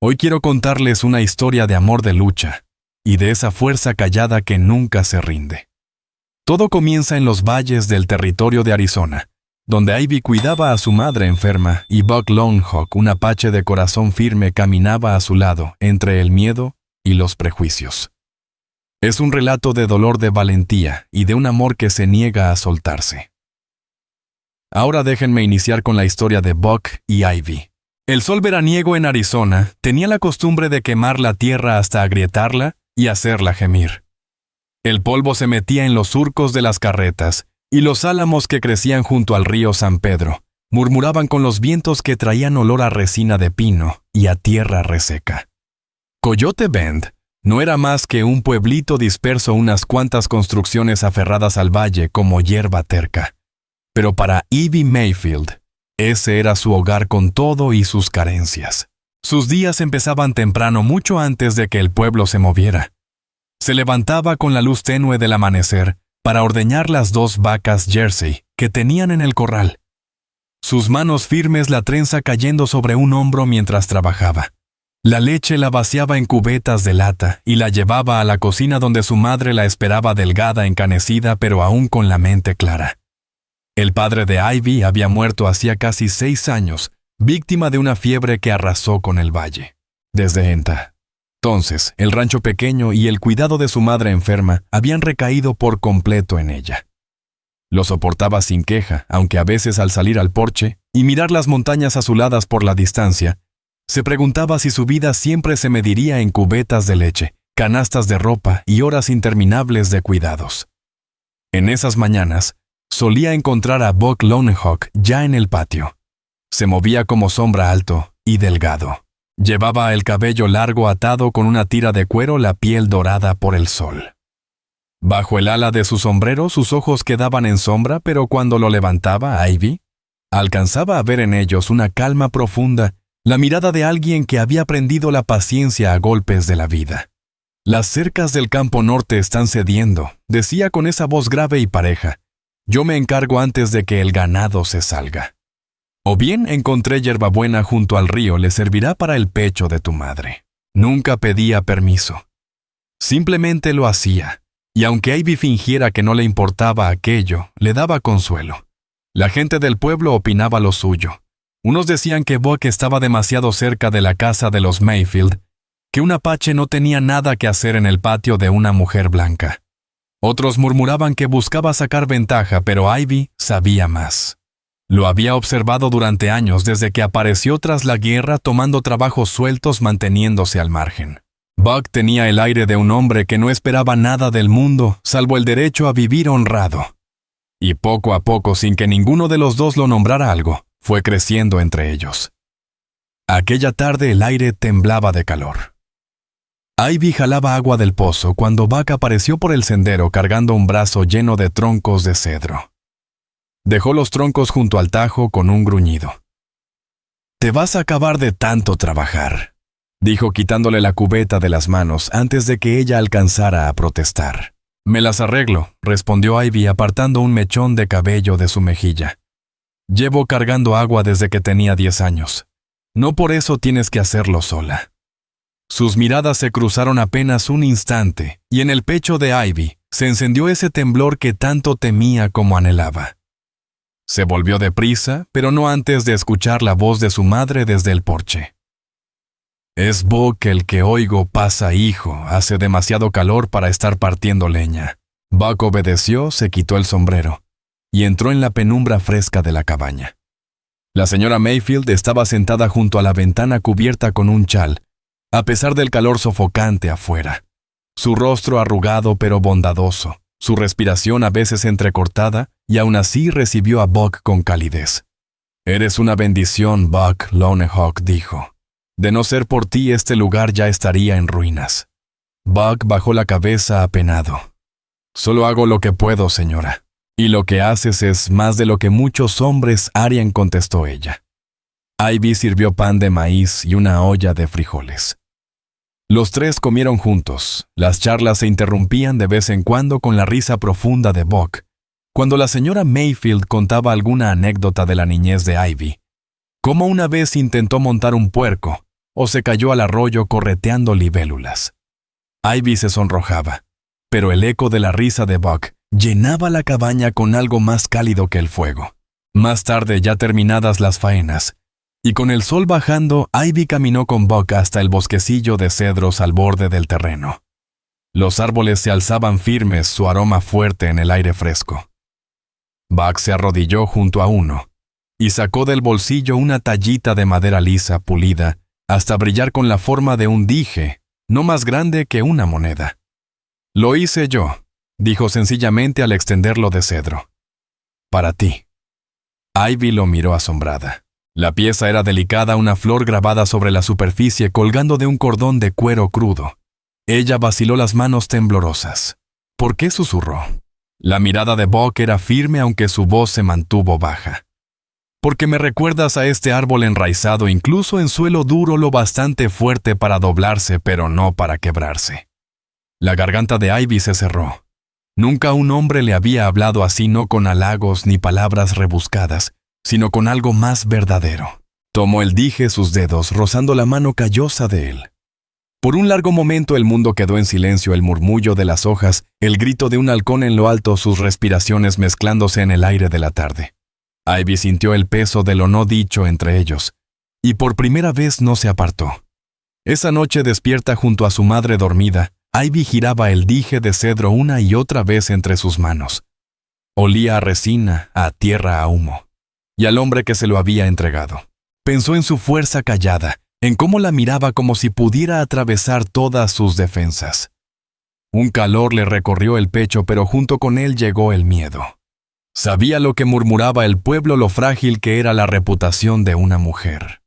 Hoy quiero contarles una historia de amor de lucha y de esa fuerza callada que nunca se rinde. Todo comienza en los valles del territorio de Arizona, donde Ivy cuidaba a su madre enferma y Buck Lonehawk, un apache de corazón firme, caminaba a su lado entre el miedo y los prejuicios. Es un relato de dolor, de valentía y de un amor que se niega a soltarse. Ahora déjenme iniciar con la historia de Buck y Ivy. El sol veraniego en Arizona tenía la costumbre de quemar la tierra hasta agrietarla y hacerla gemir. El polvo se metía en los surcos de las carretas y los álamos que crecían junto al río San Pedro murmuraban con los vientos que traían olor a resina de pino y a tierra reseca. Coyote Bend no era más que un pueblito disperso, unas cuantas construcciones aferradas al valle como hierba terca. Pero para Ivy Mayfield, ese era su hogar con todo y sus carencias. Sus días empezaban temprano, mucho antes de que el pueblo se moviera. Se levantaba con la luz tenue del amanecer para ordeñar las 2 vacas Jersey que tenían en el corral. Sus manos firmes, la trenza cayendo sobre un hombro mientras trabajaba. La leche la vaciaba en cubetas de lata y la llevaba a la cocina donde su madre la esperaba, delgada, encanecida, pero aún con la mente clara. El padre de Ivy había muerto hacía casi 6 años, víctima de una fiebre que arrasó con el valle. Desde entonces, el rancho pequeño y el cuidado de su madre enferma habían recaído por completo en ella. Lo soportaba sin queja, aunque a veces al salir al porche y mirar las montañas azuladas por la distancia, se preguntaba si su vida siempre se mediría en cubetas de leche, canastas de ropa y horas interminables de cuidados. En esas mañanas, solía encontrar a Buck Lonehawk ya en el patio. Se movía como sombra, alto y delgado. Llevaba el cabello largo atado con una tira de cuero, la piel dorada por el sol. Bajo el ala de su sombrero sus ojos quedaban en sombra, pero cuando lo levantaba, Ivy alcanzaba a ver en ellos una calma profunda, la mirada de alguien que había aprendido la paciencia a golpes de la vida. Las cercas del campo norte están cediendo, decía con esa voz grave y pareja. Yo me encargo antes de que el ganado se salga. O bien encontré hierbabuena junto al río, le servirá para el pecho de tu madre. Nunca pedía permiso. Simplemente lo hacía, y aunque Ivy fingiera que no le importaba aquello, le daba consuelo. La gente del pueblo opinaba lo suyo. Unos decían que Buck estaba demasiado cerca de la casa de los Mayfield, que un apache no tenía nada que hacer en el patio de una mujer blanca. Otros murmuraban que buscaba sacar ventaja, pero Ivy sabía más. Lo había observado durante años, desde que apareció tras la guerra, tomando trabajos sueltos, manteniéndose al margen. Buck tenía el aire de un hombre que no esperaba nada del mundo, salvo el derecho a vivir honrado. Y poco a poco, sin que ninguno de los dos lo nombrara algo, fue creciendo entre ellos. Aquella tarde el aire temblaba de calor. Ivy jalaba agua del pozo cuando Buck apareció por el sendero cargando un brazo lleno de troncos de cedro. Dejó los troncos junto al tajo con un gruñido. «Te vas a acabar de tanto trabajar», dijo quitándole la cubeta de las manos antes de que ella alcanzara a protestar. «Me las arreglo», respondió Ivy apartando un mechón de cabello de su mejilla. «Llevo cargando agua desde que tenía 10 años. No por eso tienes que hacerlo sola». Sus miradas se cruzaron apenas un instante, y en el pecho de Ivy se encendió ese temblor que tanto temía como anhelaba. Se volvió deprisa, pero no antes de escuchar la voz de su madre desde el porche. «Es Buck el que oigo, pasa, hijo, hace demasiado calor para estar partiendo leña». Buck obedeció, se quitó el sombrero, y entró en la penumbra fresca de la cabaña. La señora Mayfield estaba sentada junto a la ventana cubierta con un chal, a pesar del calor sofocante afuera. Su rostro arrugado pero bondadoso, su respiración a veces entrecortada, y aún así recibió a Buck con calidez. «Eres una bendición, Buck», Lonehawk dijo. «De no ser por ti, este lugar ya estaría en ruinas». Buck bajó la cabeza apenado. «Solo hago lo que puedo, señora. Y lo que haces es más de lo que muchos hombres harían», contestó ella. Ivy sirvió pan de maíz y una olla de frijoles. Los tres comieron juntos. Las charlas se interrumpían de vez en cuando con la risa profunda de Buck, cuando la señora Mayfield contaba alguna anécdota de la niñez de Ivy. Cómo una vez intentó montar un puerco, o se cayó al arroyo correteando libélulas. Ivy se sonrojaba, pero el eco de la risa de Buck llenaba la cabaña con algo más cálido que el fuego. Más tarde, ya terminadas las faenas, y con el sol bajando, Ivy caminó con Buck hasta el bosquecillo de cedros al borde del terreno. Los árboles se alzaban firmes, su aroma fuerte en el aire fresco. Buck se arrodilló junto a uno y sacó del bolsillo una tallita de madera lisa, pulida, hasta brillar con la forma de un dije, no más grande que una moneda. «Lo hice yo», dijo sencillamente al extenderlo de cedro. «Para ti». Ivy lo miró asombrada. La pieza era delicada, una flor grabada sobre la superficie colgando de un cordón de cuero crudo. Ella vaciló las manos temblorosas. ¿Por qué susurró? La mirada de Buck era firme aunque su voz se mantuvo baja. «Porque me recuerdas a este árbol enraizado incluso en suelo duro lo bastante fuerte para doblarse pero no para quebrarse». La garganta de Ivy se cerró. Nunca un hombre le había hablado así, no con halagos ni palabras rebuscadas, sino con algo más verdadero. Tomó el dije sus dedos, rozando la mano callosa de él. Por un largo momento el mundo quedó en silencio, el murmullo de las hojas, el grito de un halcón en lo alto, sus respiraciones mezclándose en el aire de la tarde. Ivy sintió el peso de lo no dicho entre ellos, y por primera vez no se apartó. Esa noche, despierta junto a su madre dormida, Ivy giraba el dije de cedro una y otra vez entre sus manos. Olía a resina, a tierra, a humo, y al hombre que se lo había entregado. Pensó en su fuerza callada, en cómo la miraba como si pudiera atravesar todas sus defensas. Un calor le recorrió el pecho, pero junto con él llegó el miedo. Sabía lo que murmuraba el pueblo, lo frágil que era la reputación de una mujer.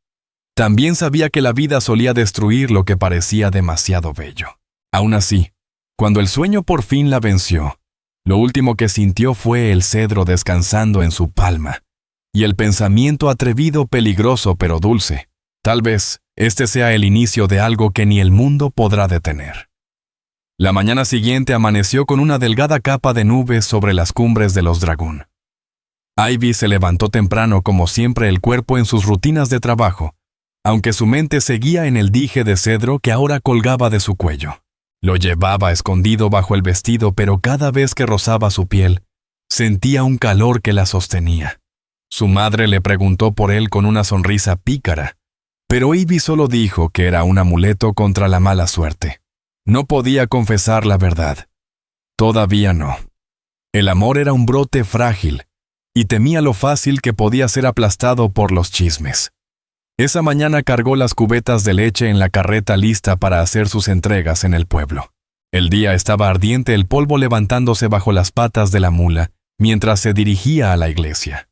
También sabía que la vida solía destruir lo que parecía demasiado bello. Aún así, cuando el sueño por fin la venció, lo último que sintió fue el cedro descansando en su palma, y el pensamiento atrevido, peligroso pero dulce. Tal vez este sea el inicio de algo que ni el mundo podrá detener. La mañana siguiente amaneció con una delgada capa de nubes sobre las cumbres de los Dragón. Ivy se levantó temprano, como siempre, el cuerpo en sus rutinas de trabajo, aunque su mente seguía en el dije de cedro que ahora colgaba de su cuello. Lo llevaba escondido bajo el vestido, pero cada vez que rozaba su piel, sentía un calor que la sostenía. Su madre le preguntó por él con una sonrisa pícara, pero Ivy solo dijo que era un amuleto contra la mala suerte. No podía confesar la verdad. Todavía no. El amor era un brote frágil, y temía lo fácil que podía ser aplastado por los chismes. Esa mañana cargó las cubetas de leche en la carreta lista para hacer sus entregas en el pueblo. El día estaba ardiente, el polvo levantándose bajo las patas de la mula, mientras se dirigía a la iglesia.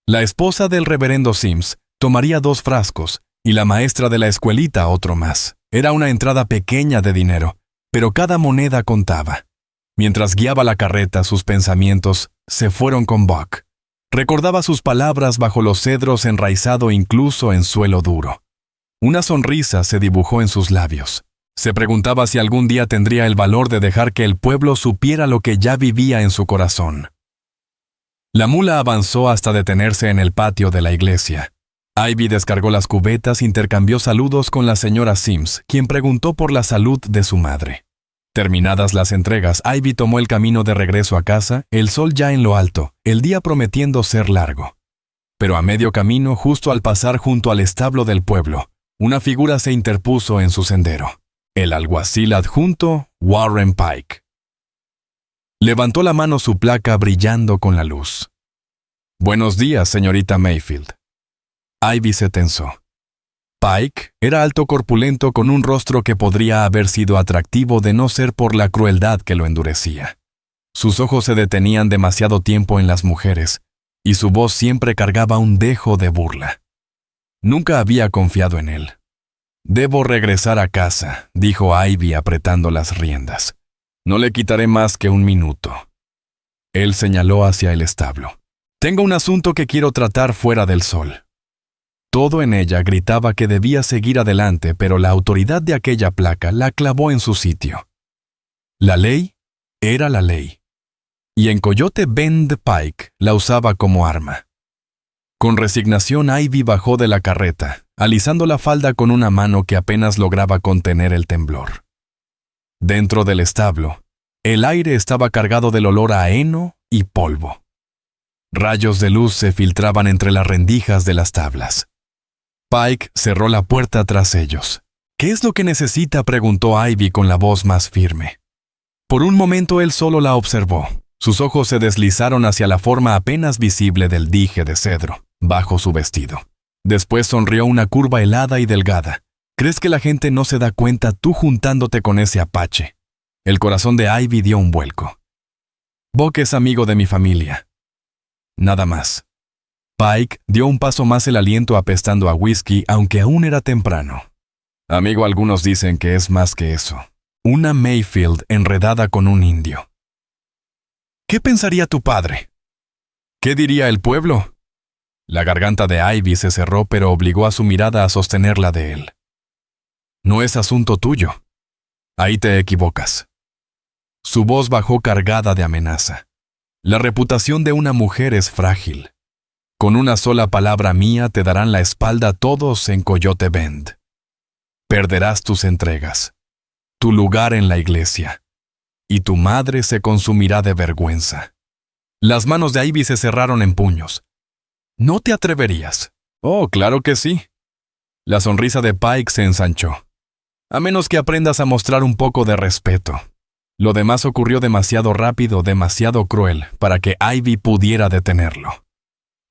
La esposa del reverendo Sims tomaría 2 frascos, y la maestra de la escuelita otro más. Era una entrada pequeña de dinero, pero cada moneda contaba. Mientras guiaba la carreta, sus pensamientos se fueron con Buck. Recordaba sus palabras bajo los cedros, enraizado incluso en suelo duro. Una sonrisa se dibujó en sus labios. Se preguntaba si algún día tendría el valor de dejar que el pueblo supiera lo que ya vivía en su corazón. La mula avanzó hasta detenerse en el patio de la iglesia. Ivy descargó las cubetas, intercambió saludos con la señora Sims, quien preguntó por la salud de su madre. Terminadas las entregas, Ivy tomó el camino de regreso a casa, el sol ya en lo alto, el día prometiendo ser largo. Pero a medio camino, justo al pasar junto al establo del pueblo, una figura se interpuso en su sendero. El alguacil adjunto, Warren Pike. Levantó la mano su placa brillando con la luz. «Buenos días, señorita Mayfield». Ivy se tensó. Pike era alto, corpulento, con un rostro que podría haber sido atractivo de no ser por la crueldad que lo endurecía. Sus ojos se detenían demasiado tiempo en las mujeres, y su voz siempre cargaba un dejo de burla. Nunca había confiado en él. «Debo regresar a casa», dijo Ivy apretando las riendas. «No le quitaré más que 1 minuto». Él señaló hacia el establo. «Tengo un asunto que quiero tratar fuera del sol». Todo en ella gritaba que debía seguir adelante, pero la autoridad de aquella placa la clavó en su sitio. La ley era la ley, y en Coyote Bend Pike la usaba como arma. Con resignación, Ivy bajó de la carreta, alisando la falda con una mano que apenas lograba contener el temblor. Dentro del establo, el aire estaba cargado del olor a heno y polvo. Rayos de luz se filtraban entre las rendijas de las tablas. Pike cerró la puerta tras ellos. «¿Qué es lo que necesita?», preguntó Ivy con la voz más firme. Por un momento él solo la observó. Sus ojos se deslizaron hacia la forma apenas visible del dije de cedro, bajo su vestido. Después sonrió una curva helada y delgada. «¿Crees que la gente no se da cuenta tú juntándote con ese apache?». El corazón de Ivy dio un vuelco. «Buck es amigo de mi familia. Nada más». Pike dio un paso más, el aliento apestando a whisky, aunque aún era temprano. «Amigo, algunos dicen que es más que eso. Una Mayfield enredada con un indio». «¿Qué pensaría tu padre?». «¿Qué diría el pueblo?». La garganta de Ivy se cerró, pero obligó a su mirada a sostenerla de él. «No es asunto tuyo. Ahí te equivocas». Su voz bajó cargada de amenaza. «La reputación de una mujer es frágil. Con una sola palabra mía te darán la espalda todos en Coyote Bend. Perderás tus entregas, tu lugar en la iglesia, y tu madre se consumirá de vergüenza». Las manos de Ivy se cerraron en puños. «¿No te atreverías?». «Oh, claro que sí». La sonrisa de Pike se ensanchó. «A menos que aprendas a mostrar un poco de respeto». Lo demás ocurrió demasiado rápido, demasiado cruel, para que Ivy pudiera detenerlo.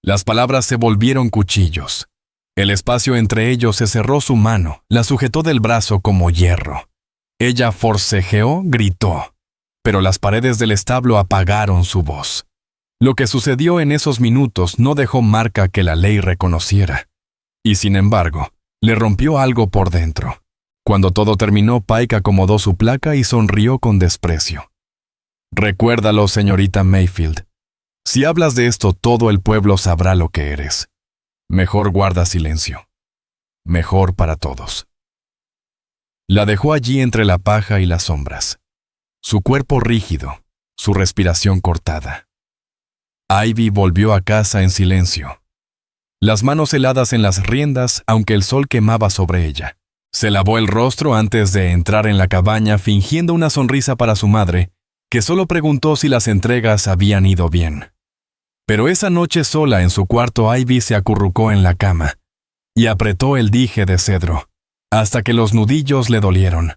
Las palabras se volvieron cuchillos. El espacio entre ellos se cerró, su mano la sujetó del brazo como hierro. Ella forcejeó, gritó, pero las paredes del establo apagaron su voz. Lo que sucedió en esos minutos no dejó marca que la ley reconociera. Y sin embargo, le rompió algo por dentro. Cuando todo terminó, Pike acomodó su placa y sonrió con desprecio. «Recuérdalo, señorita Mayfield. Si hablas de esto, todo el pueblo sabrá lo que eres. Mejor guarda silencio. Mejor para todos». La dejó allí entre la paja y las sombras. Su cuerpo rígido, su respiración cortada. Ivy volvió a casa en silencio. Las manos heladas en las riendas, aunque el sol quemaba sobre ella. Se lavó el rostro antes de entrar en la cabaña, fingiendo una sonrisa para su madre, que solo preguntó si las entregas habían ido bien. Pero esa noche sola en su cuarto, Ivy se acurrucó en la cama y apretó el dije de cedro, hasta que los nudillos le dolieron.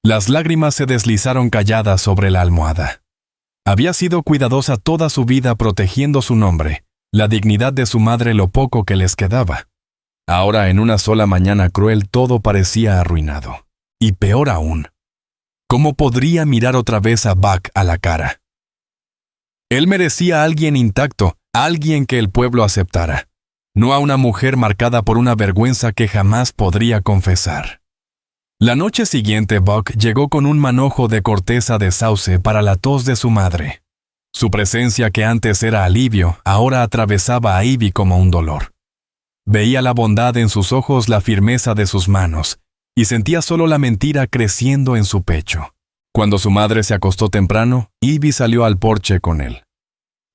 Las lágrimas se deslizaron calladas sobre la almohada. Había sido cuidadosa toda su vida protegiendo su nombre, la dignidad de su madre, lo poco que les quedaba. Ahora, en una sola mañana cruel, todo parecía arruinado. Y peor aún, ¿cómo podría mirar otra vez a Buck a la cara? Él merecía a alguien intacto, a alguien que el pueblo aceptara, no a una mujer marcada por una vergüenza que jamás podría confesar. La noche siguiente, Buck llegó con un manojo de corteza de sauce para la tos de su madre. Su presencia, que antes era alivio, ahora atravesaba a Ivy como un dolor. Veía la bondad en sus ojos, la firmeza de sus manos, y sentía solo la mentira creciendo en su pecho. Cuando su madre se acostó temprano, Ivy salió al porche con él.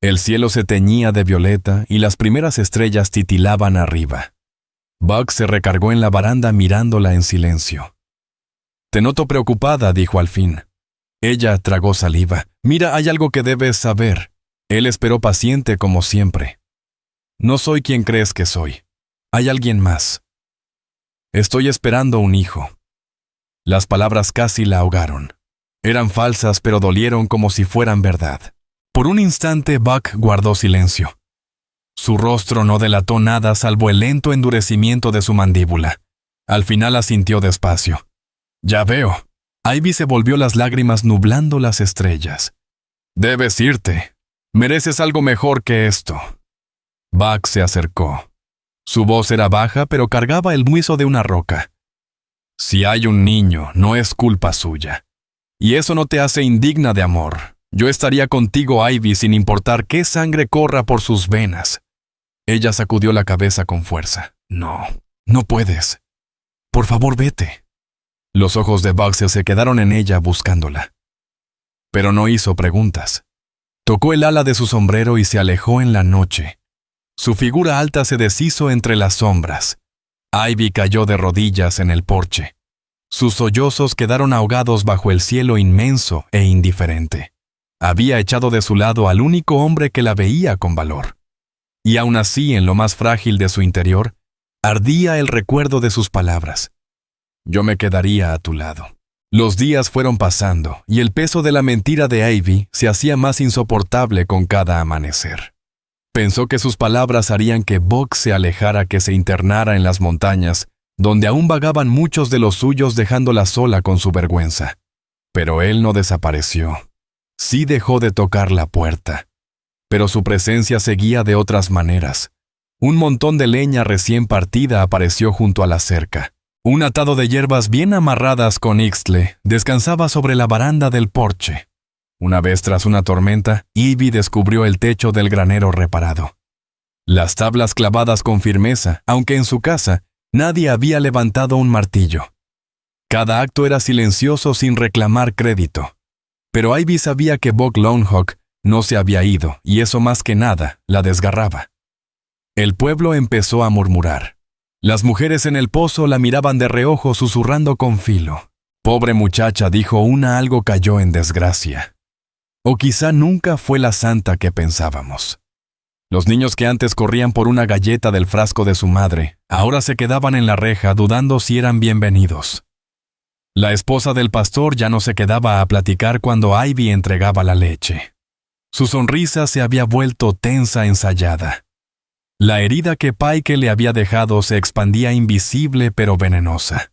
El cielo se teñía de violeta y las primeras estrellas titilaban arriba. Buck se recargó en la baranda mirándola en silencio. «Te noto preocupada», dijo al fin. Ella tragó saliva. «Mira, hay algo que debes saber». Él esperó paciente como siempre. «No soy quien crees que soy. Hay alguien más. Estoy esperando un hijo». Las palabras casi la ahogaron. Eran falsas, pero dolieron como si fueran verdad. Por un instante, Buck guardó silencio. Su rostro no delató nada salvo el lento endurecimiento de su mandíbula. Al final asintió despacio. «Ya veo». Ivy se volvió las lágrimas nublando las estrellas. «Debes irte. Mereces algo mejor que esto». Buck se acercó. Su voz era baja, pero cargaba el muizo de una roca. «Si hay un niño, no es culpa suya. Y eso no te hace indigna de amor. Yo estaría contigo, Ivy, sin importar qué sangre corra por sus venas». Ella sacudió la cabeza con fuerza. «No, no puedes. Por favor, vete». Los ojos de Buck se quedaron en ella buscándola. Pero no hizo preguntas. Tocó el ala de su sombrero y se alejó en la noche, Su figura alta se deshizo entre las sombras. Ivy cayó de rodillas en el porche. Sus sollozos quedaron ahogados bajo el cielo inmenso e indiferente. Había echado de su lado al único hombre que la veía con valor. Y aún así, en lo más frágil de su interior, ardía el recuerdo de sus palabras. Yo me quedaría a tu lado. Los días fueron pasando, y el peso de la mentira de Ivy se hacía más insoportable con cada amanecer. Pensó que sus palabras harían que Buck se alejara, que se internara en las montañas, donde aún vagaban muchos de los suyos dejándola sola con su vergüenza. Pero él no desapareció. Sí dejó de tocar la puerta. Pero su presencia seguía de otras maneras. Un montón de leña recién partida apareció junto a la cerca. Un atado de hierbas bien amarradas con ixtle descansaba sobre la baranda del porche. Una vez tras una tormenta, Ivy descubrió el techo del granero reparado. Las tablas clavadas con firmeza, aunque en su casa nadie había levantado un martillo. Cada acto era silencioso sin reclamar crédito. Pero Ivy sabía que Buck Longhock no se había ido, y eso más que nada la desgarraba. El pueblo empezó a murmurar. Las mujeres en el pozo la miraban de reojo susurrando con filo. Pobre muchacha, dijo una, algo cayó en desgracia. O quizá nunca fue la santa que pensábamos. Los niños que antes corrían por una galleta del frasco de su madre, ahora se quedaban en la reja dudando si eran bienvenidos. La esposa del pastor ya no se quedaba a platicar cuando Ivy entregaba la leche. Su sonrisa se había vuelto tensa, ensayada. La herida que Pike le había dejado se expandía invisible pero venenosa.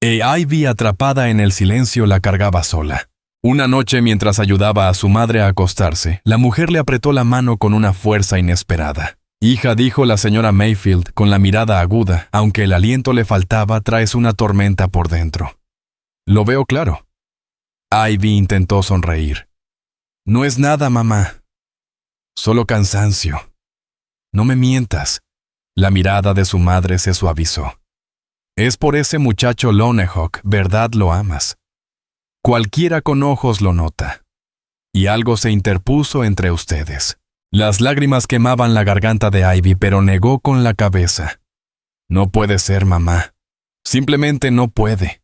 Ivy, atrapada en el silencio, la cargaba sola. Una noche, mientras ayudaba a su madre a acostarse, la mujer le apretó la mano con una fuerza inesperada. «Hija», dijo la señora Mayfield con la mirada aguda, aunque el aliento le faltaba, «traes una tormenta por dentro». «Lo veo claro». Ivy intentó sonreír. «No es nada, mamá. Solo cansancio». «No me mientas». La mirada de su madre se suavizó. «Es por ese muchacho Longhock, ¿verdad? Lo amas. Cualquiera con ojos lo nota. Y algo se interpuso entre ustedes». Las lágrimas quemaban la garganta de Ivy, pero negó con la cabeza. «No puede ser, mamá. Simplemente no puede».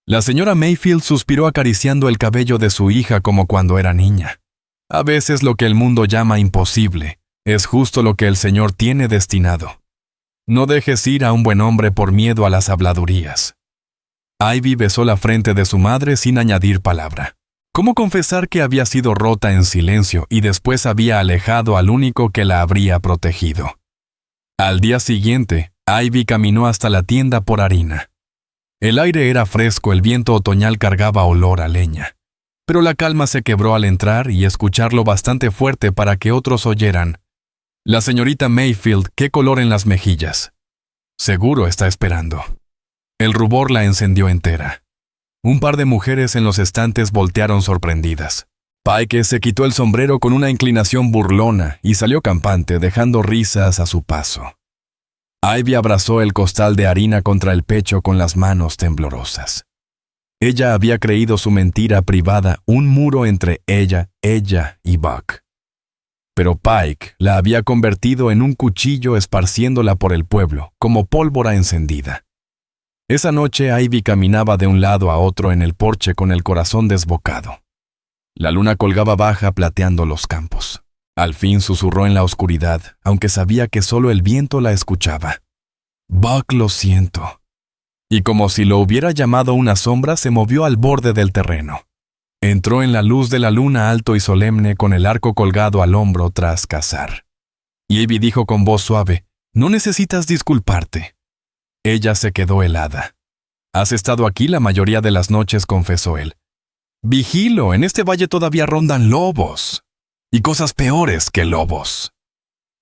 La señora Mayfield suspiró acariciando el cabello de su hija como cuando era niña. A veces lo que el mundo llama imposible es justo lo que el Señor tiene destinado. No dejes ir a un buen hombre por miedo a las habladurías. Ivy besó la frente de su madre sin añadir palabra. ¿Cómo confesar que había sido rota en silencio y después había alejado al único que la habría protegido? Al día siguiente, Ivy caminó hasta la tienda por harina. El aire era fresco, el viento otoñal cargaba olor a leña. Pero la calma se quebró al entrar y escucharlo bastante fuerte para que otros oyeran. «La señorita Mayfield, qué color en las mejillas. Seguro está esperando». El rubor la encendió entera. Un par de mujeres en los estantes voltearon sorprendidas. Pike se quitó el sombrero con una inclinación burlona y salió campante, dejando risas a su paso. Ivy abrazó el costal de harina contra el pecho con las manos temblorosas. Ella había creído su mentira privada un muro entre ella y Buck. Pero Pike la había convertido en un cuchillo, esparciéndola por el pueblo, como pólvora encendida. Esa noche Ivy caminaba de un lado a otro en el porche con el corazón desbocado. La luna colgaba baja plateando los campos. Al fin susurró en la oscuridad, aunque sabía que solo el viento la escuchaba. «Buck, lo siento». Y como si lo hubiera llamado una sombra, se movió al borde del terreno. Entró en la luz de la luna alto y solemne con el arco colgado al hombro tras cazar. Y Ivy dijo con voz suave, «No necesitas disculparte». Ella se quedó helada. «Has estado aquí la mayoría de las noches», confesó él. «Vigilo, en este valle todavía rondan lobos. Y cosas peores que lobos».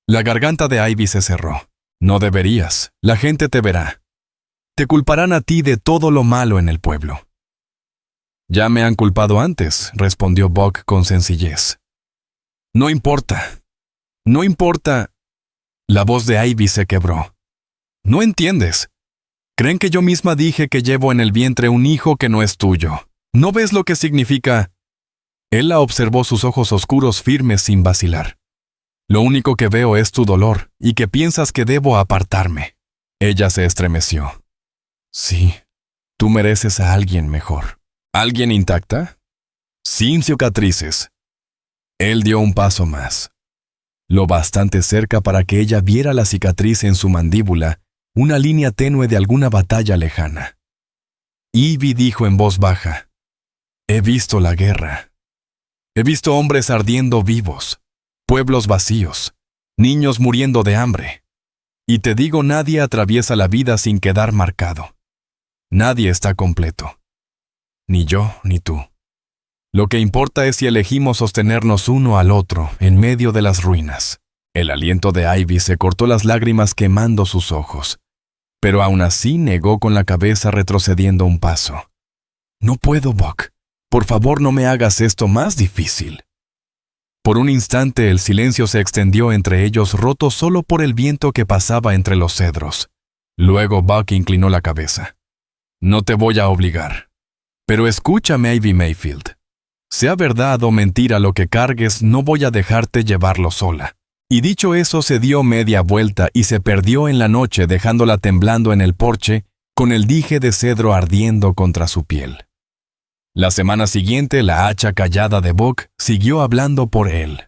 La garganta de Ivy se cerró. «No deberías. La gente te verá. Te culparán a ti de todo lo malo en el pueblo». «Ya me han culpado antes», respondió Buck con sencillez. «No importa. No importa». La voz de Ivy se quebró. «No entiendes. Creen que yo misma dije que llevo en el vientre un hijo que no es tuyo. ¿No ves lo que significa?» Él la observó, sus ojos oscuros firmes sin vacilar. Lo único que veo es tu dolor y que piensas que debo apartarme. Ella se estremeció. Sí, tú mereces a alguien mejor. ¿Alguien intacta? Sin cicatrices. Él dio un paso más. Lo bastante cerca para que ella viera la cicatriz en su mandíbula, una línea tenue de alguna batalla lejana. Ivy dijo en voz baja, he visto la guerra. He visto hombres ardiendo vivos, pueblos vacíos, niños muriendo de hambre. Y te digo, nadie atraviesa la vida sin quedar marcado. Nadie está completo. Ni yo ni tú. Lo que importa es si elegimos sostenernos uno al otro en medio de las ruinas. El aliento de Ivy se cortó las lágrimas quemando sus ojos, pero aún así negó con la cabeza retrocediendo un paso. No puedo, Buck. Por favor, no me hagas esto más difícil. Por un instante el silencio se extendió entre ellos, roto solo por el viento que pasaba entre los cedros. Luego Buck inclinó la cabeza. No te voy a obligar. Pero escúchame, Ivy Mayfield. Sea verdad o mentira lo que cargues, no voy a dejarte llevarlo sola. Y dicho eso, se dio media vuelta y se perdió en la noche, dejándola temblando en el porche, con el dije de cedro ardiendo contra su piel. La semana siguiente, la hacha callada de Buck siguió hablando por él.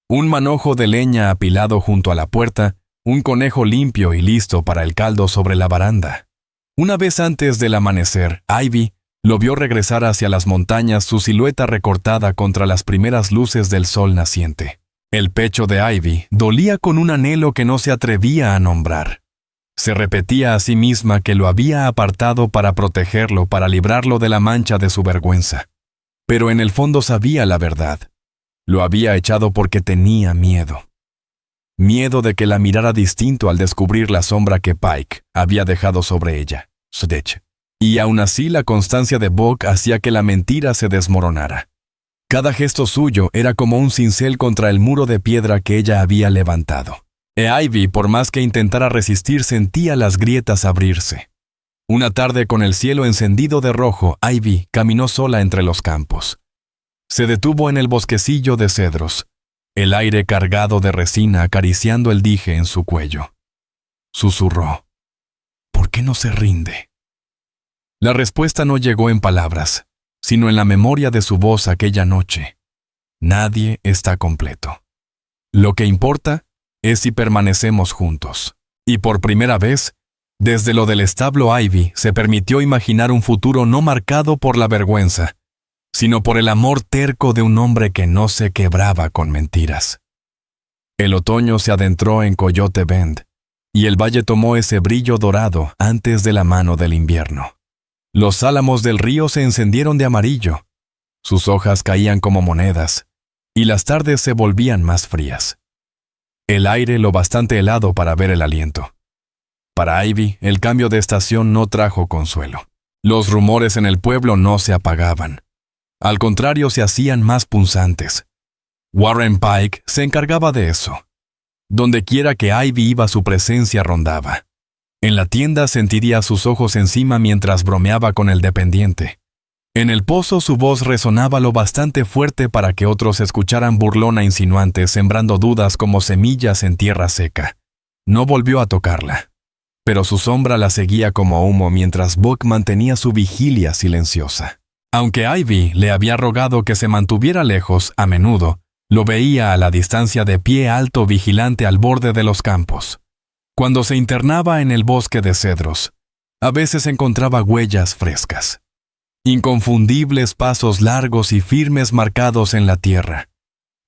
Un manojo de leña apilado junto a la puerta, un conejo limpio y listo para el caldo sobre la baranda. Una vez antes del amanecer, Ivy lo vio regresar hacia las montañas, su silueta recortada contra las primeras luces del sol naciente. El pecho de Ivy dolía con un anhelo que no se atrevía a nombrar. Se repetía a sí misma que lo había apartado para protegerlo, para librarlo de la mancha de su vergüenza. Pero en el fondo sabía la verdad. Lo había echado porque tenía miedo. Miedo de que la mirara distinto al descubrir la sombra que Pike había dejado sobre ella. Sudech. Y aún así la constancia de Buck hacía que la mentira se desmoronara. Cada gesto suyo era como un cincel contra el muro de piedra que ella había levantado. Ivy, por más que intentara resistir, sentía las grietas abrirse. Una tarde con el cielo encendido de rojo, Ivy caminó sola entre los campos. Se detuvo en el bosquecillo de cedros, el aire cargado de resina acariciando el dije en su cuello. Susurró, ¿por qué no se rinde? La respuesta no llegó en palabras, sino en la memoria de su voz aquella noche. Nadie está completo. Lo que importa es si permanecemos juntos. Y por primera vez, desde lo del establo, Ivy se permitió imaginar un futuro no marcado por la vergüenza, sino por el amor terco de un hombre que no se quebraba con mentiras. El otoño se adentró en Coyote Bend, y el valle tomó ese brillo dorado antes de la mano del invierno. Los álamos del río se encendieron de amarillo, sus hojas caían como monedas, y las tardes se volvían más frías. El aire lo bastante helado para ver el aliento. Para Ivy, el cambio de estación no trajo consuelo. Los rumores en el pueblo no se apagaban. Al contrario, se hacían más punzantes. Warren Pike se encargaba de eso. Donde quiera que Ivy iba, su presencia rondaba. En la tienda sentiría sus ojos encima mientras bromeaba con el dependiente. En el pozo su voz resonaba lo bastante fuerte para que otros escucharan burlona insinuante, sembrando dudas como semillas en tierra seca. No volvió a tocarla, pero su sombra la seguía como humo mientras Buck mantenía su vigilia silenciosa. Aunque Ivy le había rogado que se mantuviera lejos, a menudo lo veía a la distancia de pie alto vigilante al borde de los campos. Cuando se internaba en el bosque de cedros, a veces encontraba huellas frescas. Inconfundibles pasos largos y firmes marcados en la tierra.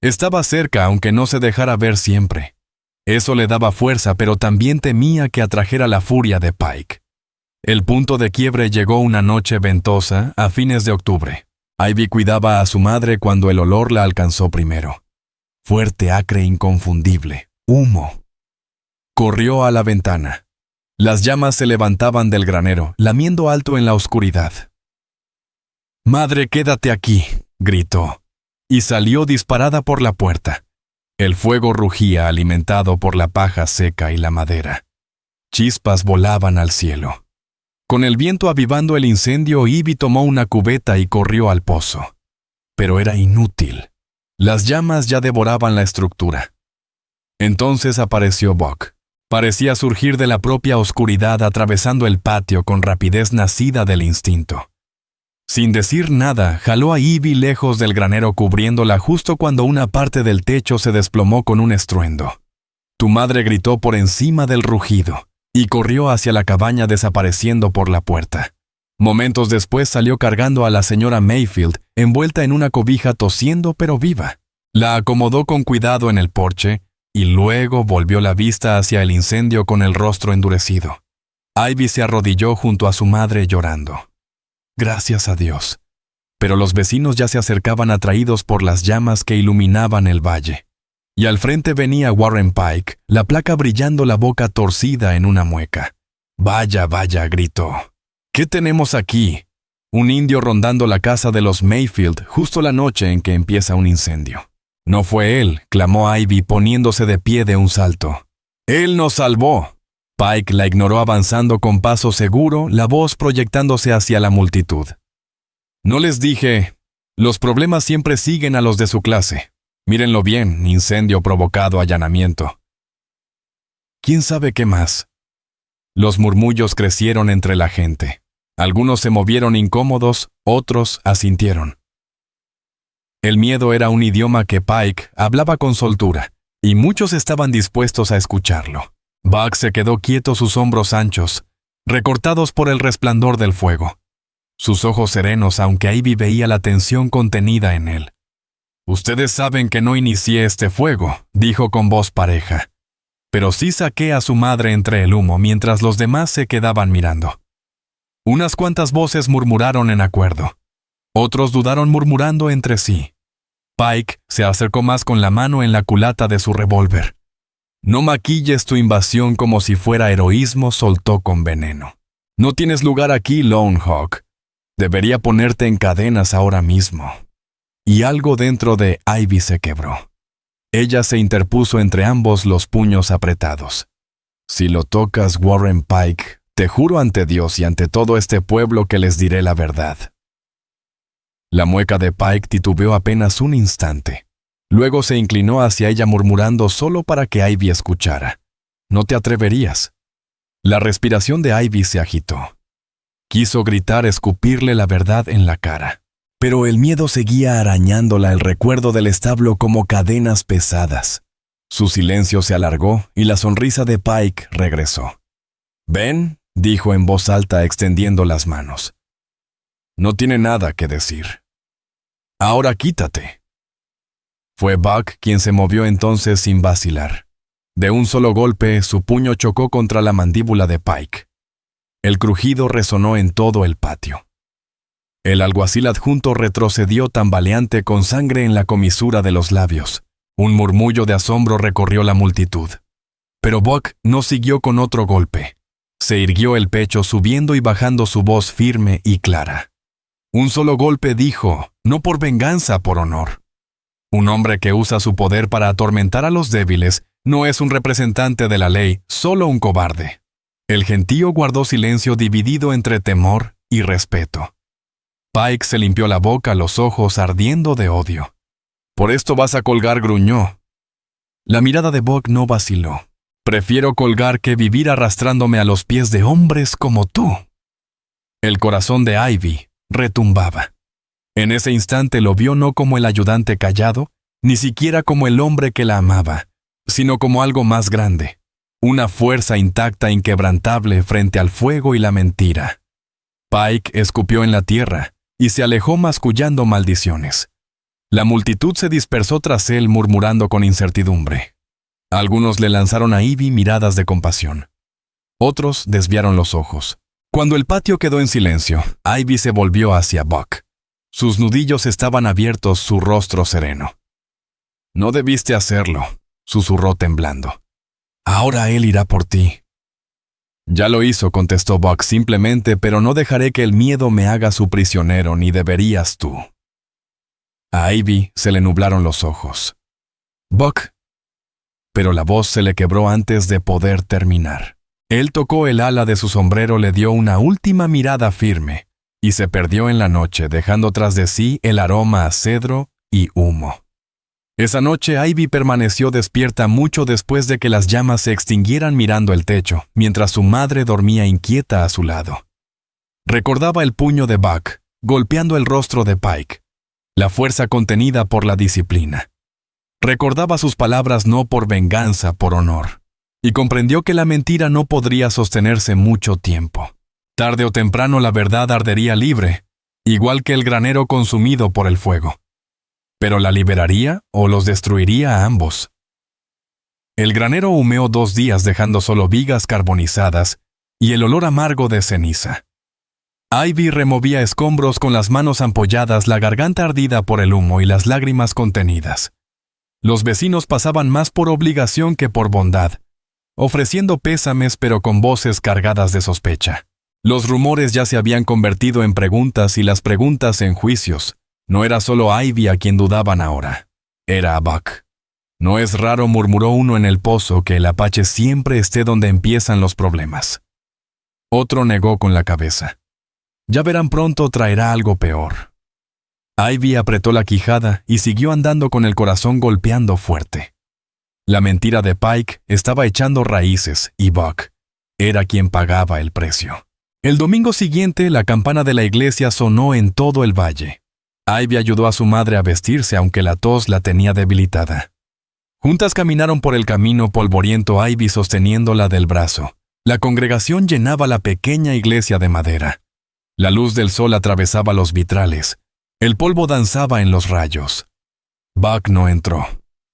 Estaba cerca aunque no se dejara ver siempre. Eso le daba fuerza, pero también temía que atrajera la furia de Pike. El punto de quiebre llegó una noche ventosa a fines de octubre. Ivy cuidaba a su madre cuando el olor la alcanzó primero. Fuerte, acre, inconfundible. Humo. Corrió a la ventana. Las llamas se levantaban del granero, lamiendo alto en la oscuridad. «Madre, quédate aquí», gritó, y salió disparada por la puerta. El fuego rugía alimentado por la paja seca y la madera. Chispas volaban al cielo. Con el viento avivando el incendio, Ivy tomó una cubeta y corrió al pozo. Pero era inútil. Las llamas ya devoraban la estructura. Entonces apareció Buck. Parecía surgir de la propia oscuridad atravesando el patio con rapidez nacida del instinto. Sin decir nada, jaló a Ivy lejos del granero cubriéndola justo cuando una parte del techo se desplomó con un estruendo. Tu madre gritó por encima del rugido y corrió hacia la cabaña desapareciendo por la puerta. Momentos después salió cargando a la señora Mayfield, envuelta en una cobija tosiendo pero viva. La acomodó con cuidado en el porche y luego volvió la vista hacia el incendio con el rostro endurecido. Ivy se arrodilló junto a su madre llorando. Gracias a Dios. Pero los vecinos ya se acercaban atraídos por las llamas que iluminaban el valle. Y al frente venía Warren Pike, la placa brillando, la boca torcida en una mueca. Vaya, vaya, gritó. ¿Qué tenemos aquí? Un indio rondando la casa de los Mayfield justo la noche en que empieza un incendio. No fue él, clamó Ivy poniéndose de pie de un salto. ¡Él nos salvó! Pike la ignoró avanzando con paso seguro, la voz proyectándose hacia la multitud. No les dije, los problemas siempre siguen a los de su clase. Mírenlo bien, incendio provocado, allanamiento. ¿Quién sabe qué más? Los murmullos crecieron entre la gente. Algunos se movieron incómodos, otros asintieron. El miedo era un idioma que Pike hablaba con soltura, y muchos estaban dispuestos a escucharlo. Buck se quedó quieto, sus hombros anchos, recortados por el resplandor del fuego. Sus ojos serenos, aunque Ivy veía la tensión contenida en él. «Ustedes saben que no inicié este fuego», dijo con voz pareja. Pero sí saqué a su madre entre el humo mientras los demás se quedaban mirando. Unas cuantas voces murmuraron en acuerdo. Otros dudaron murmurando entre sí. Pike se acercó más con la mano en la culata de su revólver. «No maquilles tu invasión como si fuera heroísmo», soltó con veneno. «No tienes lugar aquí, Lone Hawk. Debería ponerte en cadenas ahora mismo». Y algo dentro de Ivy se quebró. Ella se interpuso entre ambos, los puños apretados. «Si lo tocas, Warren Pike, te juro ante Dios y ante todo este pueblo que les diré la verdad». La mueca de Pike titubeó apenas un instante. Luego se inclinó hacia ella murmurando solo para que Ivy escuchara. «No te atreverías». La respiración de Ivy se agitó. Quiso gritar, escupirle la verdad en la cara. Pero el miedo seguía arañándola, el recuerdo del establo como cadenas pesadas. Su silencio se alargó y la sonrisa de Pike regresó. «¿Ven?», dijo en voz alta extendiendo las manos. «No tiene nada que decir. Ahora quítate». Fue Buck quien se movió entonces sin vacilar. De un solo golpe, su puño chocó contra la mandíbula de Pike. El crujido resonó en todo el patio. El alguacil adjunto retrocedió tambaleante con sangre en la comisura de los labios. Un murmullo de asombro recorrió la multitud. Pero Buck no siguió con otro golpe. Se irguió el pecho subiendo y bajando su voz firme y clara. Un solo golpe, dijo, no por venganza, por honor. Un hombre que usa su poder para atormentar a los débiles no es un representante de la ley, solo un cobarde. El gentío guardó silencio dividido entre temor y respeto. Pike se limpió la boca, los ojos ardiendo de odio. «Por esto vas a colgar», gruñó. La mirada de Buck no vaciló. «Prefiero colgar que vivir arrastrándome a los pies de hombres como tú». El corazón de Ivy retumbaba. En ese instante lo vio no como el ayudante callado, ni siquiera como el hombre que la amaba, sino como algo más grande, una fuerza intacta, inquebrantable frente al fuego y la mentira. Pike escupió en la tierra y se alejó mascullando maldiciones. La multitud se dispersó tras él murmurando con incertidumbre. Algunos le lanzaron a Ivy miradas de compasión. Otros desviaron los ojos. Cuando el patio quedó en silencio, Ivy se volvió hacia Buck. Sus nudillos estaban abiertos, su rostro sereno. «No debiste hacerlo», susurró temblando. «Ahora él irá por ti». «Ya lo hizo», contestó Buck simplemente, «pero no dejaré que el miedo me haga su prisionero, ni deberías tú». A Ivy se le nublaron los ojos. «Buck». Pero la voz se le quebró antes de poder terminar. Él tocó el ala de su sombrero, le dio una última mirada firme y se perdió en la noche, dejando tras de sí el aroma a cedro y humo. Esa noche Ivy permaneció despierta mucho después de que las llamas se extinguieran mirando el techo, mientras su madre dormía inquieta a su lado. Recordaba el puño de Buck, golpeando el rostro de Pike, la fuerza contenida por la disciplina. Recordaba sus palabras no por venganza, por honor, y comprendió que la mentira no podría sostenerse mucho tiempo. Tarde o temprano la verdad ardería libre, igual que el granero consumido por el fuego. Pero ¿la liberaría o los destruiría a ambos? El granero humeó 2 días dejando solo vigas carbonizadas y el olor amargo de ceniza. Ivy removía escombros con las manos ampolladas, la garganta ardida por el humo y las lágrimas contenidas. Los vecinos pasaban más por obligación que por bondad, ofreciendo pésames pero con voces cargadas de sospecha. Los rumores ya se habían convertido en preguntas y las preguntas en juicios. No era solo Ivy a quien dudaban ahora. Era a Buck. No es raro, murmuró uno en el pozo, que el apache siempre esté donde empiezan los problemas. Otro negó con la cabeza. Ya verán pronto, traerá algo peor. Ivy apretó la quijada y siguió andando con el corazón golpeando fuerte. La mentira de Pike estaba echando raíces y Buck era quien pagaba el precio. El domingo siguiente, la campana de la iglesia sonó en todo el valle. Ivy ayudó a su madre a vestirse, aunque la tos la tenía debilitada. Juntas caminaron por el camino polvoriento, Ivy sosteniéndola del brazo. La congregación llenaba la pequeña iglesia de madera. La luz del sol atravesaba los vitrales. El polvo danzaba en los rayos. Buck no entró.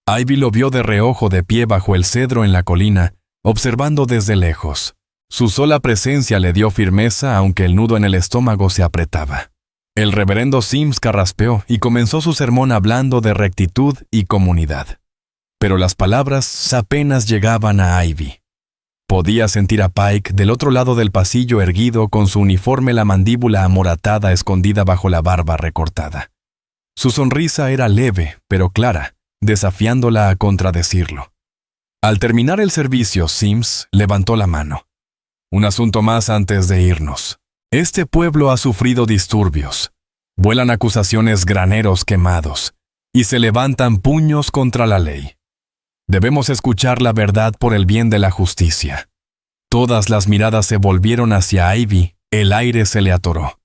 Ivy lo vio de reojo de pie bajo el cedro en la colina, observando desde lejos. Su sola presencia le dio firmeza, aunque el nudo en el estómago se apretaba. El reverendo Sims carraspeó y comenzó su sermón hablando de rectitud y comunidad. Pero las palabras apenas llegaban a Ivy. Podía sentir a Pike del otro lado del pasillo, erguido con su uniforme, la mandíbula amoratada escondida bajo la barba recortada. Su sonrisa era leve, pero clara, desafiándola a contradecirlo. Al terminar el servicio, Sims levantó la mano. Un asunto más antes de irnos. Este pueblo ha sufrido disturbios. Vuelan acusaciones, graneros quemados, y se levantan puños contra la ley. Debemos escuchar la verdad por el bien de la justicia. Todas las miradas se volvieron hacia Ivy, el aire se le atoró.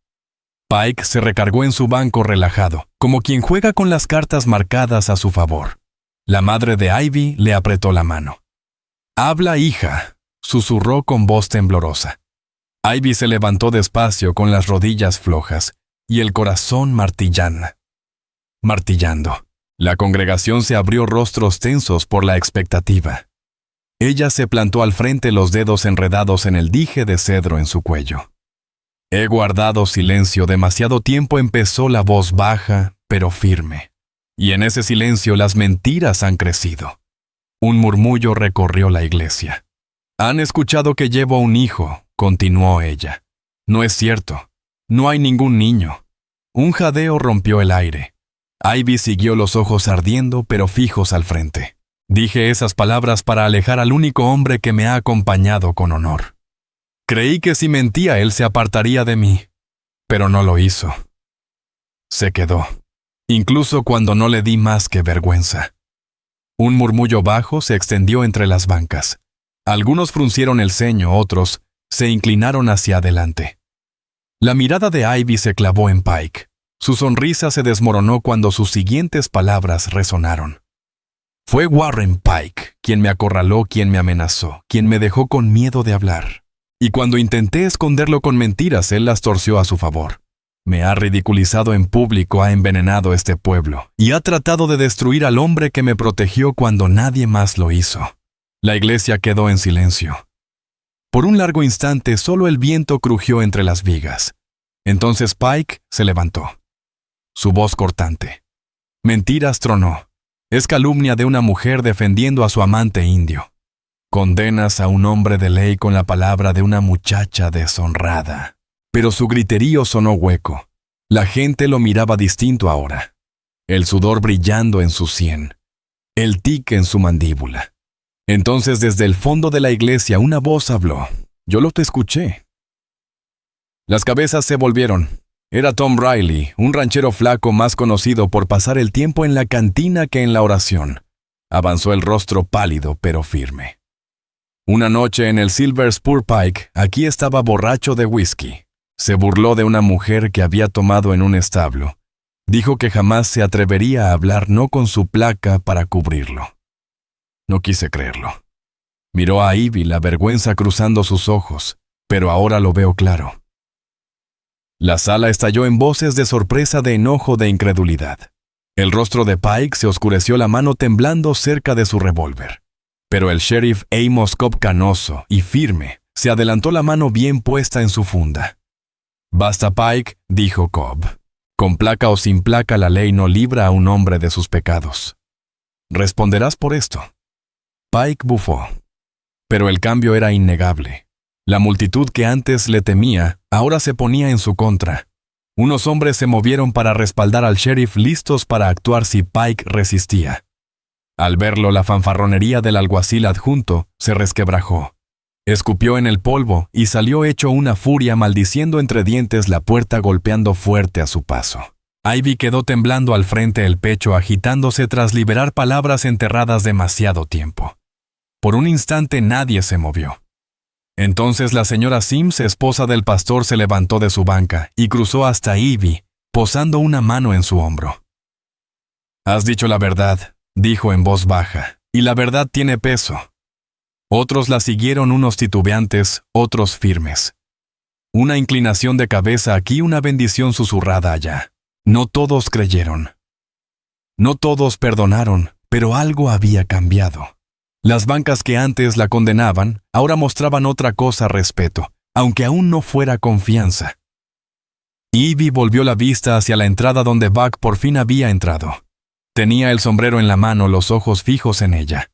Pike se recargó en su banco relajado, como quien juega con las cartas marcadas a su favor. La madre de Ivy le apretó la mano. «Habla, hija», susurró con voz temblorosa. Ivy se levantó despacio con las rodillas flojas y el corazón martillando. La congregación se abrió, rostros tensos por la expectativa. Ella se plantó al frente, los dedos enredados en el dije de cedro en su cuello. «He guardado silencio demasiado tiempo», empezó la voz baja, pero firme. Y en ese silencio las mentiras han crecido. Un murmullo recorrió la iglesia. «Han escuchado que llevo un hijo», continuó ella. «No es cierto. No hay ningún niño». Un jadeo rompió el aire. Ivy siguió, los ojos ardiendo pero fijos al frente. «Dije esas palabras para alejar al único hombre que me ha acompañado con honor. Creí que si mentía él se apartaría de mí, pero no lo hizo. Se quedó, incluso cuando no le di más que vergüenza». Un murmullo bajo se extendió entre las bancas. Algunos fruncieron el ceño, otros se inclinaron hacia adelante. La mirada de Ivy se clavó en Pike. Su sonrisa se desmoronó cuando sus siguientes palabras resonaron. «Fue Warren Pike quien me acorraló, quien me amenazó, quien me dejó con miedo de hablar. Y cuando intenté esconderlo con mentiras, él las torció a su favor. Me ha ridiculizado en público, ha envenenado este pueblo y ha tratado de destruir al hombre que me protegió cuando nadie más lo hizo». La iglesia quedó en silencio. Por un largo instante solo el viento crujió entre las vigas. Entonces Pike se levantó. Su voz cortante. «Mentiras», tronó. «Es calumnia de una mujer defendiendo a su amante indio. Condenas a un hombre de ley con la palabra de una muchacha deshonrada». Pero su griterío sonó hueco. La gente lo miraba distinto ahora. El sudor brillando en su sien. El tic en su mandíbula. Entonces desde el fondo de la iglesia una voz habló. «Yo lo te escuché». Las cabezas se volvieron. Era Tom Riley, un ranchero flaco más conocido por pasar el tiempo en la cantina que en la oración. Avanzó el rostro pálido pero firme. Una noche en el Silver Spur Pike, aquí estaba borracho de whisky. Se burló de una mujer que había tomado en un establo. Dijo que jamás se atrevería a hablar no con su placa para cubrirlo. No quise creerlo. Miró a Ivy, la vergüenza cruzando sus ojos, pero ahora lo veo claro. La sala estalló en voces de sorpresa, de enojo, de incredulidad. El rostro de Pike se oscureció, la mano temblando cerca de su revólver. Pero el sheriff Amos Cobb, canoso y firme, se adelantó, la mano bien puesta en su funda. «Basta, Pike», dijo Cobb. «Con placa o sin placa, la ley no libra a un hombre de sus pecados. Responderás por esto». Pike bufó. Pero el cambio era innegable. La multitud que antes le temía, ahora se ponía en su contra. Unos hombres se movieron para respaldar al sheriff, listos para actuar si Pike resistía. Al verlo, la fanfarronería del alguacil adjunto se resquebrajó. Escupió en el polvo y salió hecho una furia, maldiciendo entre dientes, la puerta golpeando fuerte a su paso. Ivy quedó temblando al frente, el pecho agitándose tras liberar palabras enterradas demasiado tiempo. Por un instante nadie se movió. Entonces la señora Sims, esposa del pastor, se levantó de su banca y cruzó hasta Ivy, posando una mano en su hombro. «Has dicho la verdad», dijo en voz baja, «y la verdad tiene peso». Otros la siguieron, unos titubeantes, otros firmes. Una inclinación de cabeza aquí, una bendición susurrada allá. No todos creyeron. No todos perdonaron, pero algo había cambiado. Las bancas que antes la condenaban, ahora mostraban otra cosa: respeto, aunque aún no fuera confianza. Ivy volvió la vista hacia la entrada donde Buck por fin había entrado. Tenía el sombrero en la mano, los ojos fijos en ella.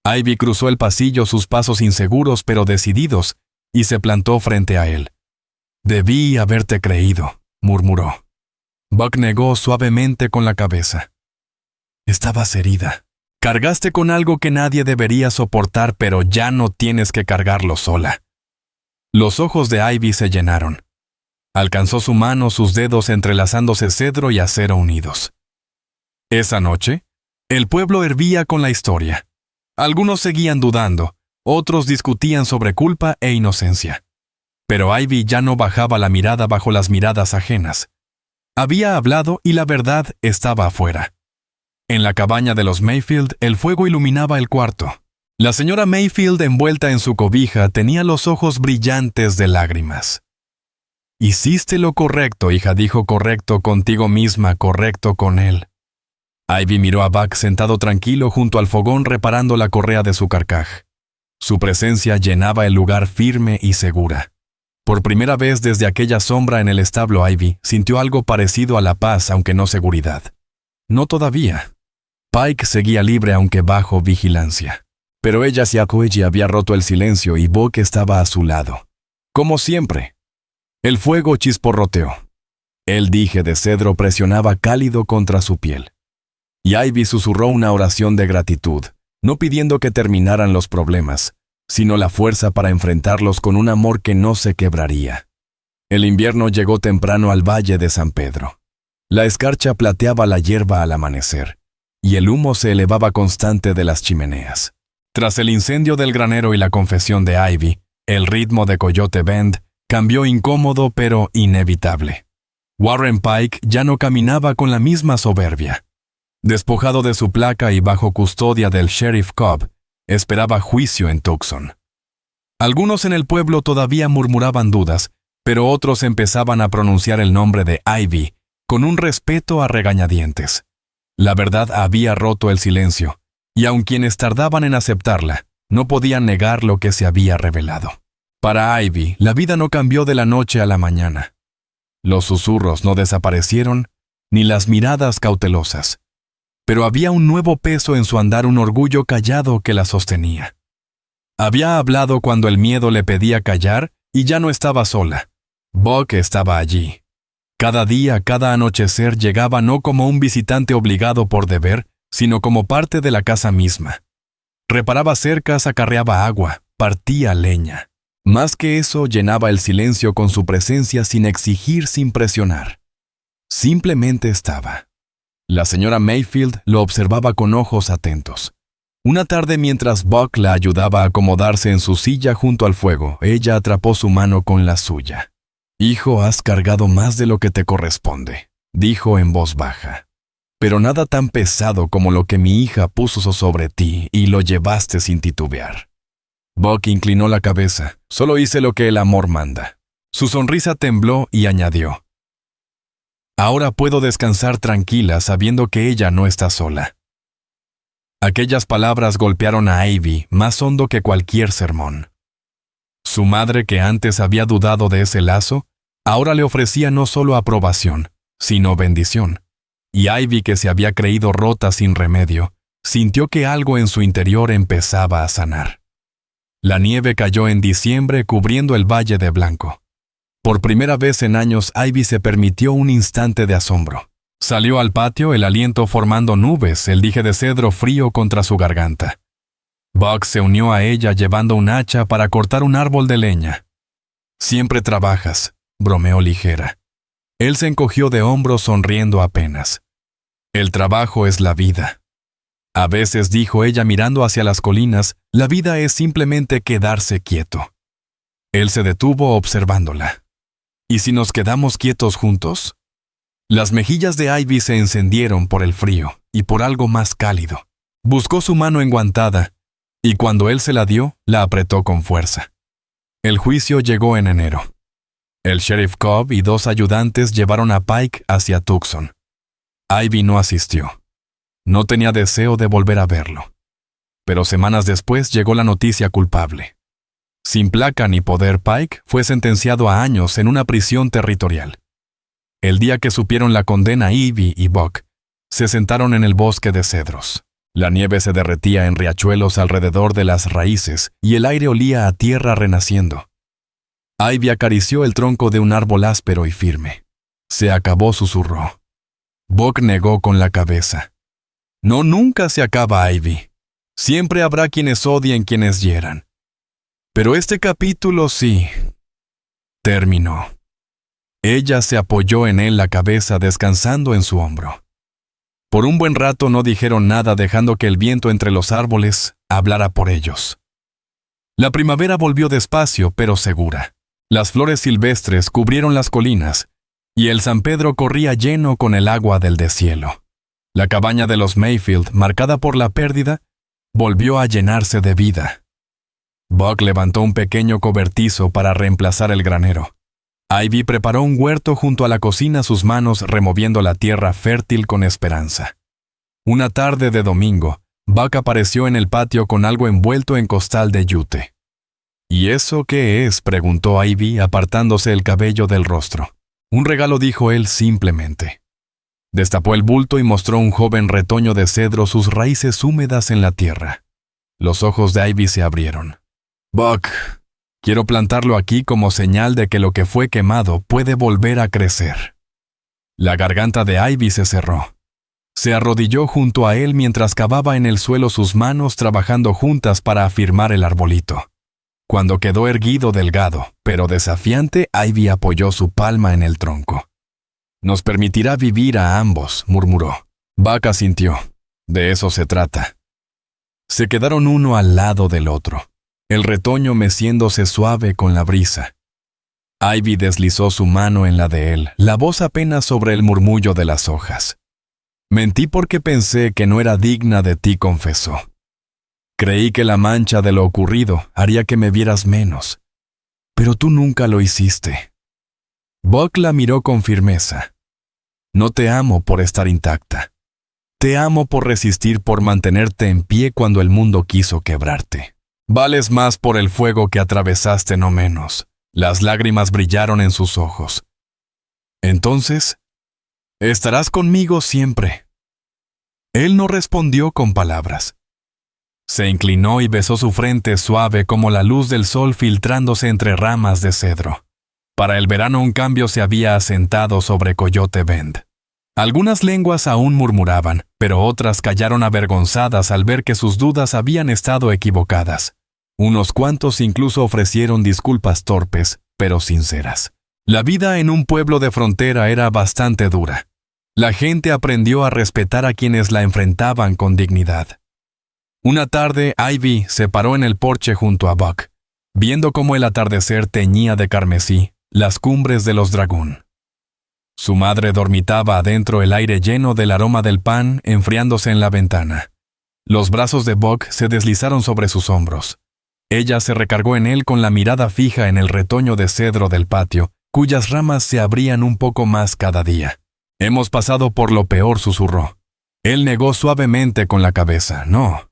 Ivy cruzó el pasillo, sus pasos inseguros pero decididos, y se plantó frente a él. «Debí haberte creído», murmuró. Buck negó suavemente con la cabeza. «Estabas herida. Cargaste con algo que nadie debería soportar, pero ya no tienes que cargarlo sola». Los ojos de Ivy se llenaron. Alcanzó su mano, sus dedos entrelazándose, cedro y acero unidos. Esa noche, el pueblo hervía con la historia. Algunos seguían dudando, otros discutían sobre culpa e inocencia. Pero Ivy ya no bajaba la mirada bajo las miradas ajenas. Había hablado y la verdad estaba afuera. En la cabaña de los Mayfield, el fuego iluminaba el cuarto. La señora Mayfield, envuelta en su cobija, tenía los ojos brillantes de lágrimas. «Hiciste lo correcto, hija», dijo. «Correcto contigo misma, correcto con él». Ivy miró a Buck sentado tranquilo junto al fogón, reparando la correa de su carcaj. Su presencia llenaba el lugar, firme y segura. Por primera vez desde aquella sombra en el establo, Ivy sintió algo parecido a la paz, aunque no seguridad. No todavía. Pike seguía libre, aunque bajo vigilancia. Pero ella había roto el silencio y Buck estaba a su lado. Como siempre. El fuego chisporroteó. El dije de cedro presionaba cálido contra su piel. Y Ivy susurró una oración de gratitud, no pidiendo que terminaran los problemas, sino la fuerza para enfrentarlos con un amor que no se quebraría. El invierno llegó temprano al Valle de San Pedro. La escarcha plateaba la hierba al amanecer, y el humo se elevaba constante de las chimeneas. Tras el incendio del granero y la confesión de Ivy, el ritmo de Coyote Bend cambió, incómodo pero inevitable. Warren Pike ya no caminaba con la misma soberbia. Despojado de su placa y bajo custodia del sheriff Cobb, esperaba juicio en Tucson. Algunos en el pueblo todavía murmuraban dudas, pero otros empezaban a pronunciar el nombre de Ivy con un respeto a regañadientes. La verdad había roto el silencio, y aun quienes tardaban en aceptarla, no podían negar lo que se había revelado. Para Ivy, la vida no cambió de la noche a la mañana. Los susurros no desaparecieron, ni las miradas cautelosas. Pero había un nuevo peso en su andar, un orgullo callado que la sostenía. Había hablado cuando el miedo le pedía callar y ya no estaba sola. Buck estaba allí. Cada día, cada anochecer llegaba no como un visitante obligado por deber, sino como parte de la casa misma. Reparaba cercas, acarreaba agua, partía leña. Más que eso, llenaba el silencio con su presencia sin exigir, sin presionar. Simplemente estaba. La señora Mayfield lo observaba con ojos atentos. Una tarde, mientras Buck la ayudaba a acomodarse en su silla junto al fuego, ella atrapó su mano con la suya. «Hijo, has cargado más de lo que te corresponde», dijo en voz baja. «Pero nada tan pesado como lo que mi hija puso sobre ti y lo llevaste sin titubear». Buck inclinó la cabeza. «Solo hice lo que el amor manda». Su sonrisa tembló y añadió: «Ahora puedo descansar tranquila sabiendo que ella no está sola». Aquellas palabras golpearon a Ivy más hondo que cualquier sermón. Su madre, que antes había dudado de ese lazo, ahora le ofrecía no solo aprobación, sino bendición. Y Ivy, que se había creído rota sin remedio, sintió que algo en su interior empezaba a sanar. La nieve cayó en diciembre cubriendo el Valle de Blanco. Por primera vez en años, Ivy se permitió un instante de asombro. Salió al patio, el aliento formando nubes, el dije de cedro frío contra su garganta. Buck se unió a ella llevando un hacha para cortar un árbol de leña. «Siempre trabajas», bromeó ligera. Él se encogió de hombros sonriendo apenas. «El trabajo es la vida». A veces, dijo ella mirando hacia las colinas, la vida es simplemente quedarse quieto. Él se detuvo observándola. «¿Y si nos quedamos quietos juntos?» Las mejillas de Ivy se encendieron por el frío y por algo más cálido. Buscó su mano enguantada, y cuando él se la dio, la apretó con fuerza. El juicio llegó en enero. El sheriff Cobb y 2 ayudantes llevaron a Pike hacia Tucson. Ivy no asistió. No tenía deseo de volver a verlo. Pero semanas después llegó la noticia culpable. Sin placa ni poder, Pike fue sentenciado a años en una prisión territorial. El día que supieron la condena, Ivy y Buck se sentaron en el bosque de cedros. La nieve se derretía en riachuelos alrededor de las raíces y el aire olía a tierra renaciendo. Ivy acarició el tronco de un árbol áspero y firme. «Se acabó», susurró. Buck negó con la cabeza. «No, nunca se acaba, Ivy. Siempre habrá quienes odien, quienes hieran. Pero este capítulo sí terminó». Ella se apoyó en él la cabeza descansando en su hombro. Por un buen rato no dijeron nada, dejando que el viento entre los árboles hablara por ellos. La primavera volvió despacio pero segura. Las flores silvestres cubrieron las colinas y el San Pedro corría lleno con el agua del deshielo. La cabaña de los Mayfield, marcada por la pérdida, volvió a llenarse de vida. Buck levantó un pequeño cobertizo para reemplazar el granero. Ivy preparó un huerto junto a la cocina, sus manos removiendo la tierra fértil con esperanza. Una tarde de domingo, Buck apareció en el patio con algo envuelto en costal de yute. «¿Y eso qué es?», preguntó Ivy, apartándose el cabello del rostro. «Un regalo», dijo él simplemente. Destapó el bulto y mostró un joven retoño de cedro, sus raíces húmedas en la tierra. Los ojos de Ivy se abrieron. «Buck, quiero plantarlo aquí como señal de que lo que fue quemado puede volver a crecer». La garganta de Ivy se cerró. Se arrodilló junto a él mientras cavaba en el suelo, sus manos trabajando juntas para afirmar el arbolito. Cuando quedó erguido, delgado, pero desafiante, Ivy apoyó su palma en el tronco. «Nos permitirá vivir a ambos», murmuró. Buck asintió. «De eso se trata». Se quedaron uno al lado del otro, el retoño meciéndose suave con la brisa. Ivy deslizó su mano en la de él, la voz apenas sobre el murmullo de las hojas. «Mentí porque pensé que no era digna de ti», confesó. «Creí que la mancha de lo ocurrido haría que me vieras menos. Pero tú nunca lo hiciste». Buck la miró con firmeza. «No te amo por estar intacta. Te amo por resistir, por mantenerte en pie cuando el mundo quiso quebrarte. Vales más por el fuego que atravesaste, no menos». Las lágrimas brillaron en sus ojos. «Entonces, estarás conmigo siempre». Él no respondió con palabras. Se inclinó y besó su frente suave como la luz del sol filtrándose entre ramas de cedro. Para el verano un cambio se había asentado sobre Coyote Bend. Algunas lenguas aún murmuraban, pero otras callaron avergonzadas al ver que sus dudas habían estado equivocadas. Unos cuantos incluso ofrecieron disculpas torpes, pero sinceras. La vida en un pueblo de frontera era bastante dura. La gente aprendió a respetar a quienes la enfrentaban con dignidad. Una tarde, Ivy se paró en el porche junto a Buck, viendo cómo el atardecer teñía de carmesí las cumbres de los Dragún. Su madre dormitaba adentro, el aire lleno del aroma del pan enfriándose en la ventana. Los brazos de Buck se deslizaron sobre sus hombros. Ella se recargó en él con la mirada fija en el retoño de cedro del patio, cuyas ramas se abrían un poco más cada día. «Hemos pasado por lo peor», susurró. Él negó suavemente con la cabeza. «No.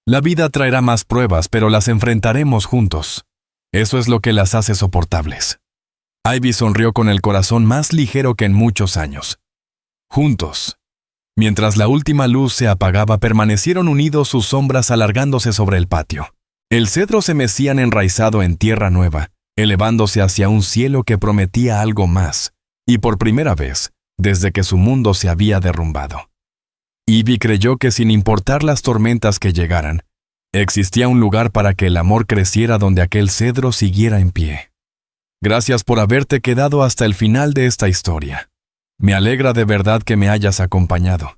La vida traerá más pruebas, pero las enfrentaremos juntos. Eso es lo que las hace soportables». Ivy sonrió con el corazón más ligero que en muchos años. Juntos. Mientras la última luz se apagaba, permanecieron unidos, sus sombras alargándose sobre el patio. El cedro se mecían enraizado en tierra nueva, elevándose hacia un cielo que prometía algo más, y por primera vez, desde que su mundo se había derrumbado. Ivy creyó que sin importar las tormentas que llegaran, existía un lugar para que el amor creciera donde aquel cedro siguiera en pie. Gracias por haberte quedado hasta el final de esta historia. Me alegra de verdad que me hayas acompañado.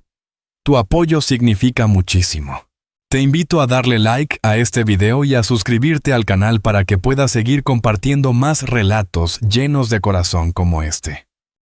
Tu apoyo significa muchísimo. Te invito a darle like a este video y a suscribirte al canal para que puedas seguir compartiendo más relatos llenos de corazón como este.